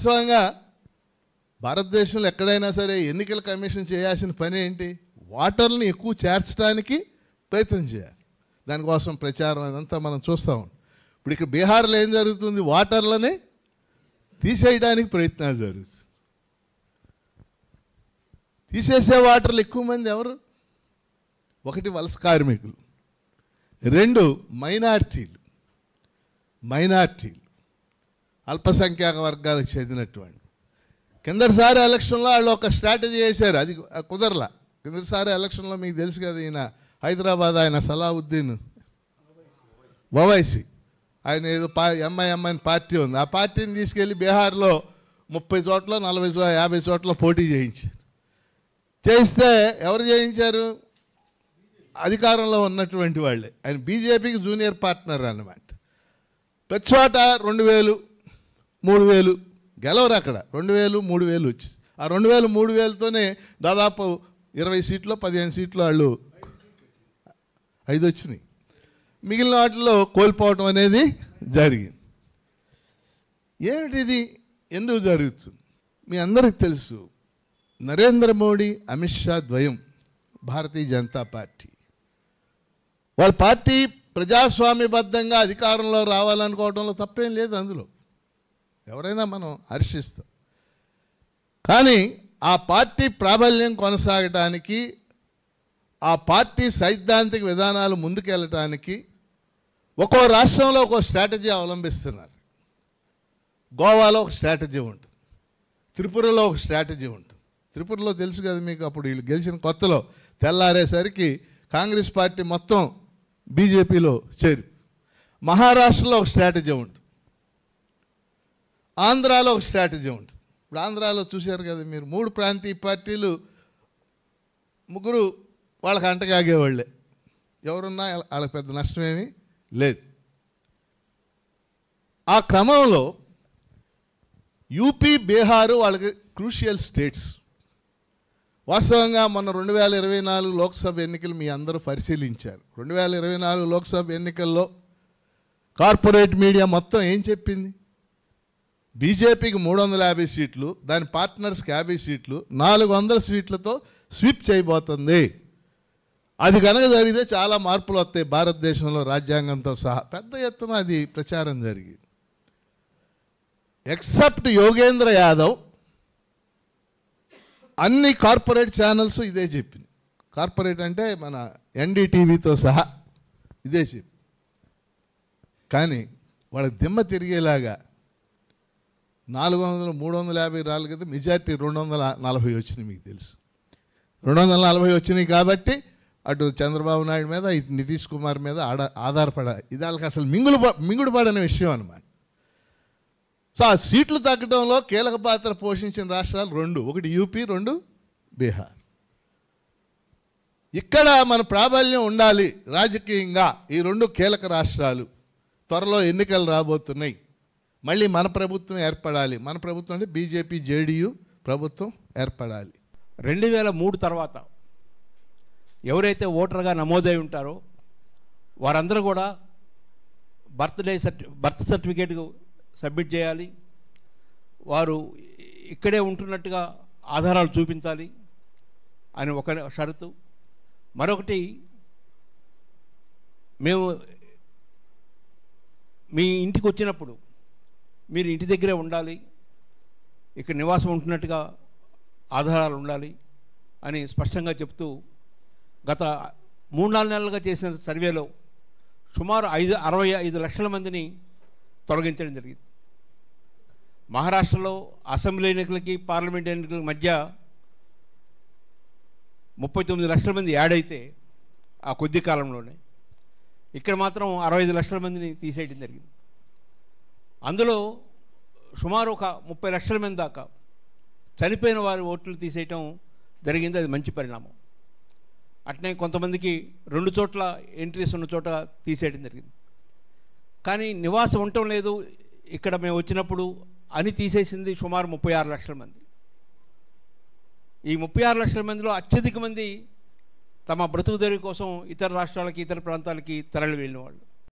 వాస్తవంగా భారతదేశంలో ఎక్కడైనా సరే ఎన్నికల కమిషన్ చేయాల్సిన పని ఏంటి? ఓటర్లని ఎక్కువ చేర్చడానికి ప్రయత్నం చేయాలి. దానికోసం ప్రచారం అదంతా మనం చూస్తూ ఉంటాం. ఇప్పుడు ఇక్కడ బీహార్లో ఏం జరుగుతుంది? ఓటర్లని తీసేయడానికి ప్రయత్నాలు జరుగుతుంది. తీసేసే ఓటర్లు ఎక్కువ మంది ఎవరు? ఒకటి వలస కార్మికులు, రెండు మైనార్టీలు అల్పసంఖ్యాక వర్గాలకు చెందినటువంటి. కిందటిసారి ఎలక్షన్లో వాళ్ళు ఒక స్ట్రాటజీ వేశారు, అది కుదరలా. కిందటిసారి ఎలక్షన్లో మీకు తెలుసు కదా, ఈయన హైదరాబాద్ ఆయన సలావుద్దీన్ ఓవైసీ, ఆయన ఏదో ఎంఐఎం అని పార్టీ ఉంది, ఆ పార్టీని తీసుకెళ్ళి బీహార్లో 30 చోట్ల 40 50 చోట్ల పోటీ చేయిస్తే ఎవరు చేయించారు? అధికారంలో ఉన్నటువంటి వాళ్ళే. ఆయన బీజేపీకి జూనియర్ పార్ట్నర్ అన్నమాట. ప్రతి చోట 2000 3000 గెలవరు. అక్కడ 2000 3000 వచ్చి ఆ 2000 3000తోనే దాదాపు 20 సీట్లు 15 సీట్లు వాళ్ళు 5 వచ్చినాయి. మిగిలిన వాటిలో కోల్పోవటం అనేది జరిగింది. ఏమిటిది? ఎందుకు జరుగుతుంది? మీ అందరికి తెలుసు, నరేంద్ర మోడీ అమిత్ షా ద్వయం భారతీయ జనతా పార్టీ. వాళ్ళ పార్టీ ప్రజాస్వామ్యబద్ధంగా అధికారంలో రావాలనుకోవడంలో తప్పేం లేదు, అందులో ఎవరైనా మనం హర్షిస్తాం. కానీ ఆ పార్టీ ప్రాబల్యం కొనసాగటానికి, ఆ పార్టీ సైద్ధాంతిక విధానాలు ముందుకెళ్ళటానికి ఒక్కో రాష్ట్రంలో ఒక్కో స్ట్రాటజీ అవలంబిస్తున్నారు. గోవాలో ఒక స్ట్రాటజీ ఉంటుంది, త్రిపురలో ఒక స్ట్రాటజీ ఉంటుంది. త్రిపురలో తెలుసు కదా మీకు, అప్పుడు వీళ్ళు గెలిచిన కొత్తలో తెల్లారేసరికి కాంగ్రెస్ పార్టీ మొత్తం బీజేపీలో చేరి. మహారాష్ట్రలో ఒక స్ట్రాటజీ ఉంటుంది, ఆంధ్రాలో ఒక స్ట్రాటజీ ఉంటుంది. ఇప్పుడు ఆంధ్రాలో చూశారు కదా మీరు, 3 ప్రాంతీయ పార్టీలు, ముగ్గురు వాళ్ళకి అంటగాగేవాళ్ళే. ఎవరున్నా వాళ్ళకి పెద్ద నష్టమేమీ లేదు. ఆ క్రమంలో యూపీ బీహారు వాళ్ళకి క్రూషియల్ స్టేట్స్. వాస్తవంగా మొన్న 2024 లోక్సభ ఎన్నికలు మీ అందరూ పరిశీలించారు. 2024 లోక్సభ ఎన్నికల్లో కార్పొరేట్ మీడియా మొత్తం ఏం చెప్పింది? బీజేపీకి 350 సీట్లు, దాని పార్ట్నర్స్కి 50 సీట్లు, 400 సీట్లతో స్వీప్ చేయబోతుంది. అది కనుక జరిగితే చాలా మార్పులు వస్తాయి భారతదేశంలో, రాజ్యాంగంతో సహా. పెద్ద ఎత్తున అది ప్రచారం జరిగింది. ఎక్సెప్ట్ యోగేంద్ర యాదవ్, అన్ని కార్పొరేట్ ఛానల్స్ ఇదే చెప్పింది. కార్పొరేట్ అంటే మన ఎన్డీటీవీతో సహా ఇదే చెప్పి. కానీ వాళ్ళకి దిమ్మ తిరిగేలాగా 400 350 రాళ్ళు కదా, మెజార్టీ 240 వచ్చినాయి. మీకు తెలుసు 240 వచ్చినాయి. కాబట్టి అటు చంద్రబాబు నాయుడు మీద, ఇటు నితీష్ కుమార్ మీద ఆధారపడాలి. ఇది వాళ్ళకి అసలు మింగుడు పడని విషయం అన్నమాట. సో ఆ సీట్లు తగ్గడంలో కీలక పాత్ర పోషించిన రాష్ట్రాలు 2, ఒకటి యూపీ, 2 బీహార్. ఇక్కడ మన ప్రాబల్యం ఉండాలి రాజకీయంగా. ఈ 2 కీలక రాష్ట్రాలు. త్వరలో ఎన్నికలు రాబోతున్నాయి, మళ్ళీ మన ప్రభుత్వం ఏర్పడాలి. మన ప్రభుత్వం అంటే బీజేపీ జేడీయూ ప్రభుత్వం ఏర్పడాలి. 2003 తర్వాత ఎవరైతే ఓటర్గా నమోదై ఉంటారో వారందరూ కూడా బర్త్ సర్టిఫికేట్ సబ్మిట్ చేయాలి. వారు ఇక్కడే ఉంటున్నట్టుగా ఆధారాలు చూపించాలి అని ఒక షరతు. మరొకటి, మేము మీ ఇంటికి వచ్చినప్పుడు మీరు ఇంటి దగ్గరే ఉండాలి, ఇక్కడ నివాసం ఉంటున్నట్టుగా ఆధారాలు ఉండాలి అని స్పష్టంగా చెప్తూ గత 3-4 నెలలుగా చేసిన సర్వేలో సుమారు 65 లక్షల మందిని తొలగించడం జరిగింది. మహారాష్ట్రలో అసెంబ్లీ ఎన్నికలకి పార్లమెంట్ ఎన్నికల మధ్య 39 లక్షల మంది యాడ్ అయితే ఆ కొద్ది కాలంలోనే, ఇక్కడ మాత్రం 65 లక్షల మందిని తీసేయడం జరిగింది. అందులో సుమారు ఒక 30 లక్షల మంది దాకా చనిపోయిన వారి ఓట్లు తీసేయటం జరిగింది. అది మంచి పరిణామం. అట్నే కొంతమందికి 2 చోట్ల ఎంట్రీస్ ఉన్న చోట తీసేయడం జరిగింది. కానీ నివాసం ఉండటం లేదు ఇక్కడ మేము వచ్చినప్పుడు అని తీసేసింది సుమారు 36 లక్షల మంది. ఈ 36 లక్షల మందిలో అత్యధిక మంది తమ బ్రతుకుదెరువు కోసం ఇతర రాష్ట్రాలకి, ఇతర ప్రాంతాలకి తరలి వెళ్ళిన వాళ్ళు.